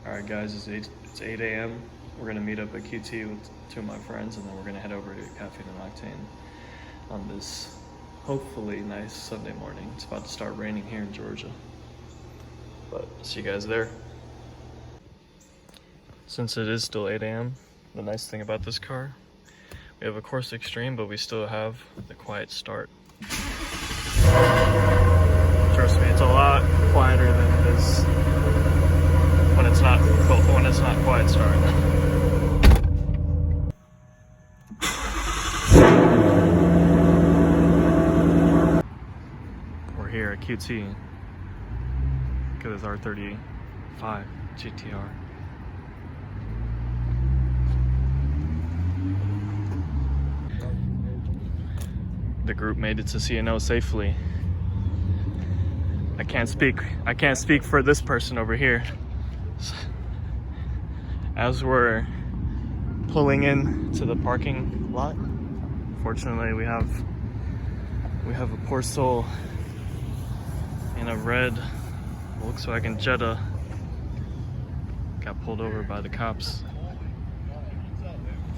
Alright guys, it's 8 a.m. We're gonna meet up at QT with two of my friends, and then we're gonna head over to Caffeine Octane on this hopefully nice Sunday morning. It's about to start raining here in Georgia, but see you guys there. Since it is still 8 a.m., the nice thing about this car, we have a Course Extreme, but we still have the quiet start. Trust me, it's a lot quieter than it is when it's not quiet start. We're here at QT. Look at this R35 GTR. The group made it to CNO safely. I can't speak for this person over here. As we're pulling in to the parking lot, fortunately we have a poor soul in a red Volkswagen Jetta got pulled over by the cops.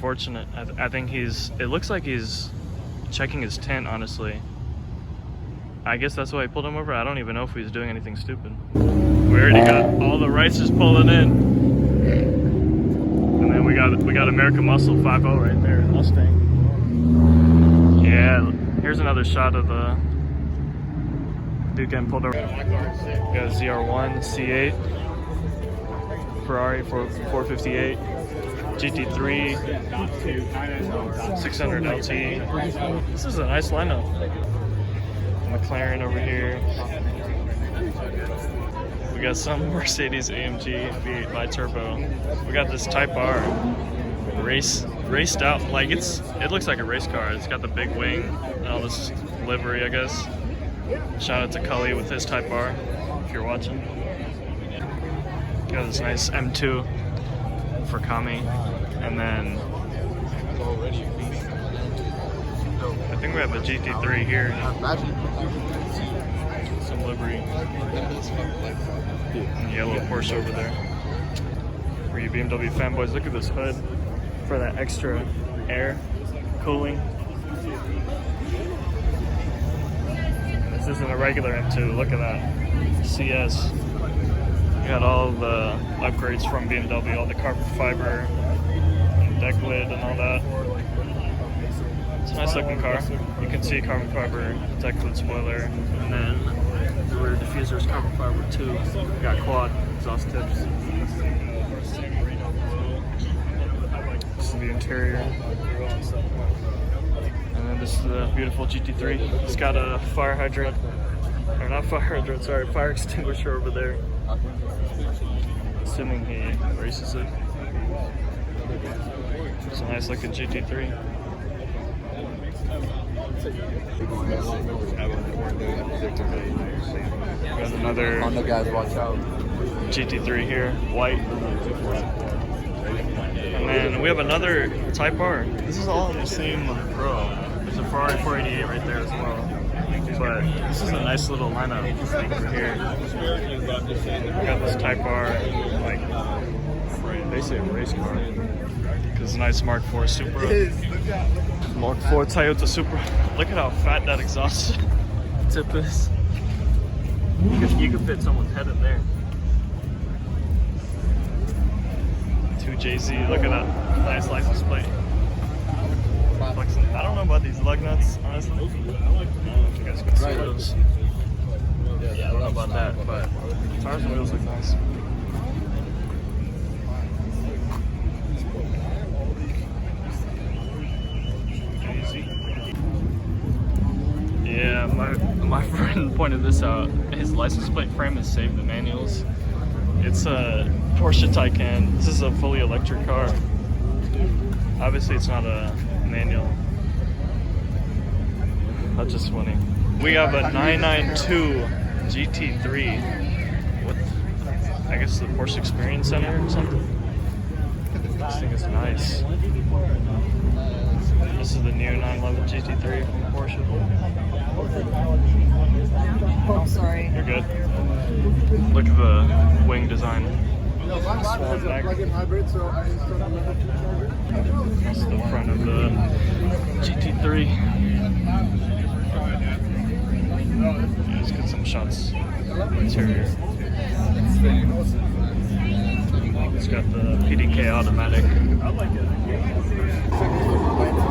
Fortunate. I think it looks like he's checking his tent, honestly. I guess that's why he pulled him over. I don't even know if he was doing anything stupid. We already got all the Rices pulling in. And then we got American Muscle 5.0 right there, Mustang. Yeah, here's another shot of the dude getting pulled over. We got a ZR1 C8, Ferrari 458, GT3, 600 LT. This is a nice lineup. McLaren over here. We got some Mercedes AMG V8 bi-turbo. We got this Type R raced out, like it looks like a race car. It's got the big wing and all this livery, I guess. Shout out to Cully with his Type R, if you're watching. Got this nice M2 for Kami, and then I think we have a GT3 here. Some livery. And yellow Porsche over there. For you BMW fanboys, look at this hood for that extra air cooling. This isn't a regular M2, look at that. CS. We got all the upgrades from BMW, all the carbon fiber, and deck lid and all that. It's a nice looking car. You can see carbon fiber deck lid spoiler, and then the rear diffuser is carbon fiber too. We got quad exhaust tips. This is the interior. And then this is the beautiful GT3. It's got a fire hydrant, or not fire hydrant, sorry, fire extinguisher over there. Assuming he races it. It's a nice looking GT3. We got another GT3 here, white. And then we have another Type R. This is all in the same row. There's a Ferrari 488 right there as well. But this is a nice little lineup over here. We got this Type R, like basically a race car. This nice Mark 4 Supra. Mark 4 Toyota Supra. Look at how fat that exhaust tip is. You could fit someone's head in there. 2JZ, look at that nice license plate. I don't know about these lug nuts, honestly. I don't know if you guys can see those. Yeah, I don't know about that, but tires and wheels look nice. Yeah, my friend pointed this out. His license plate frame is saved the manuals. It's a Porsche Taycan. This is a fully electric car. Obviously it's not a manual. That's just funny. We have a 992 GT3 with, I guess, the Porsche Experience Center or something. This thing is nice. This is the new 911 GT3 from Porsche. Oh, sorry. You're good. Look at the wing design. Swan neck. That's the front of the GT3. Yeah, let's get some shots. Interior. It's got the PDK automatic.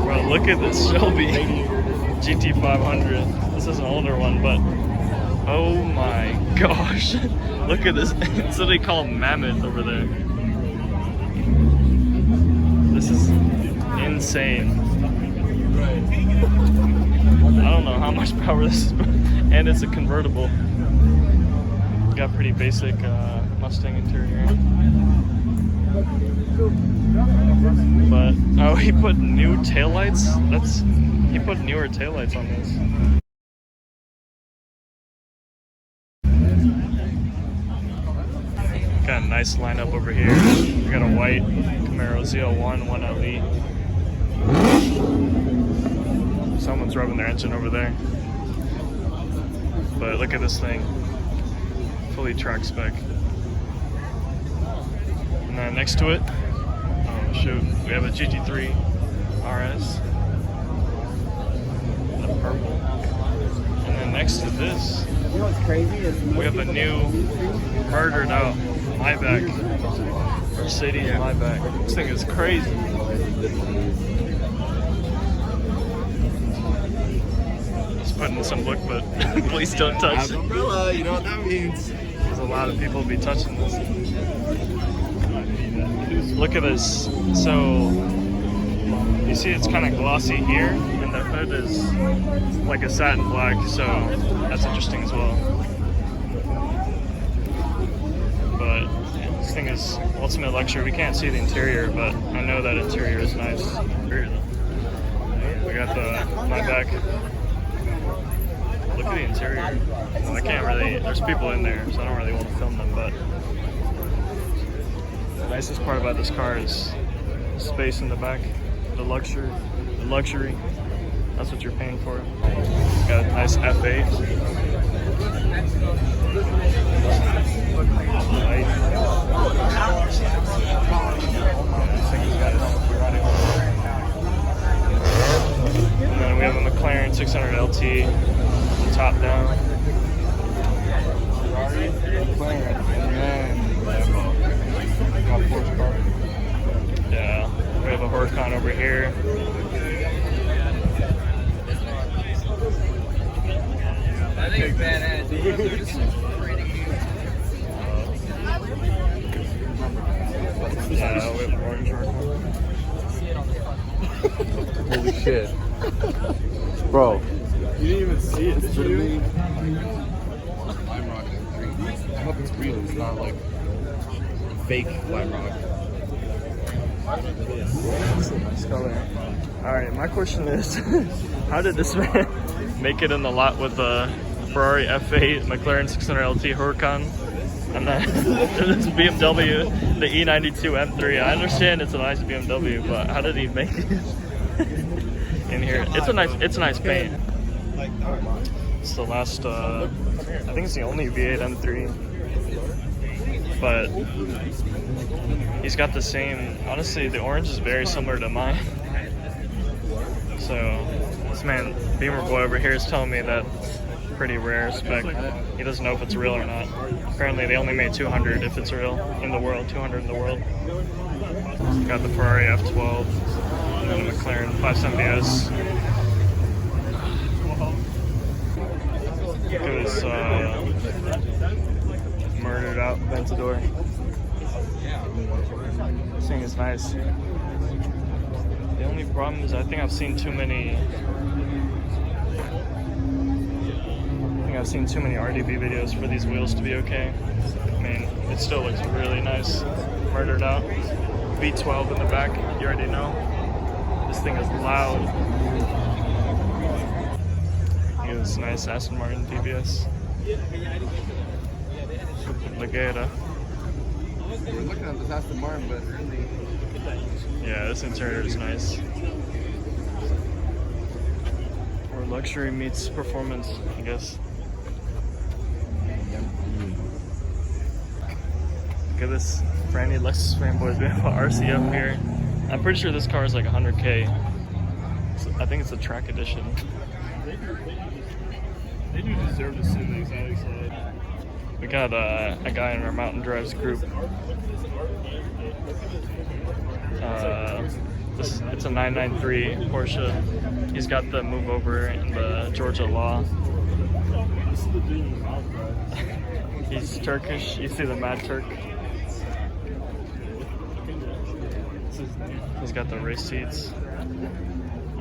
Bro, look at this Shelby GT500. This is an older one, but oh my gosh. Look at this. It's literally called Mammoth over there. This is insane. I don't know how much power this is, and it's a convertible. Got pretty basic Mustang interior. But oh, he put new taillights. He put newer taillights on this. Got a nice lineup over here. We got a white Camaro ZL1, 1LE. Someone's rubbing their engine over there. But look at this thing. Fully track spec. And then next to it, oh shoot, we have a GT3 RS. The purple. And then next to this, You know what's crazy is we have a new murdered out Maybach. Mercedes Maybach. This thing is crazy. Just putting in some look, but please don't touch it. umbrella, you know what that means. There's a lot of people be touching this. Look at this. So you see it's kind of glossy here, and the hood is like a satin black, so that's interesting as well. But yeah, this thing is ultimate luxury. We can't see the interior, but I know that interior is nice. We got the Maybach. Look at the interior. Well, I can't really, there's people in there, so I don't really want to film them, but the nicest part about this car is the space in the back, the luxury. That's what you're paying for. Got a nice F8. And then we have a McLaren 600 LT, top down. Ferrari, McLaren, and then got Porsche car. Yeah, we have a Huracan over here. I think it's badass. Yeah, we have an orange Huracan. Holy shit. Bro. You didn't even see it, did you? Lime rock is green. I hope it's green. It's not like fake lime rock. Nice color. Alright, my question is, how did this man make it in the lot with the Ferrari F8, McLaren 600 LT Huracan, and then this BMW, the E92 M3? I understand it's a nice BMW, but how did he make it in here? It's a nice paint. It's the last, I think it's the only V8 M3, but he's got the same, honestly, the orange is very similar to mine. So, this man, Beamer Boy over here is telling me that pretty rare spec. He doesn't know if it's real or not. Apparently they only made 200 if it's real in the world, 200 in the world. Got the Ferrari F12 and then a McLaren 570S. Look at this murdered out Aventador. This thing is nice. The only problem is I think I've seen too many RDB videos for these wheels to be okay. I mean, it still looks really nice. Murdered out. V12 in the back, you already know. This thing is loud. Look at this nice Aston Martin DBS. Superleggera. We're looking at this Aston Martin, but really... Yeah, this interior is nice. Or luxury meets performance, I guess. Look at this. For any Lexus fanboys, we have an RC up here. I'm pretty sure this car is like 100K. So I think it's a track edition. They do deserve to sit in the exotic side. We got a guy in our mountain drives group. It's a 993 Porsche. He's got the move over in the Georgia law. This is the dude in the mountain drive. He's Turkish. You see the Mad Turk. He's got the race seats. I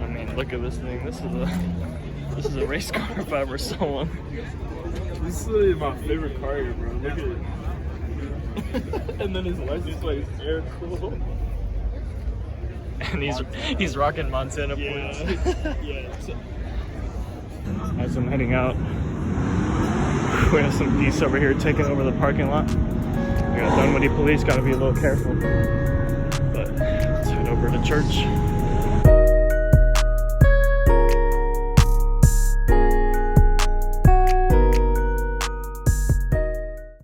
mean, look at this thing. This is a race car if I ever saw one. This is literally my favorite car here, bro. Look at it. And then his license plate is air cool. And he's rocking Montana points. Yeah. As I'm heading out, we have some geese over here taking over the parking lot. We got Dunwoody police, gotta be a little careful. But let's head over to church.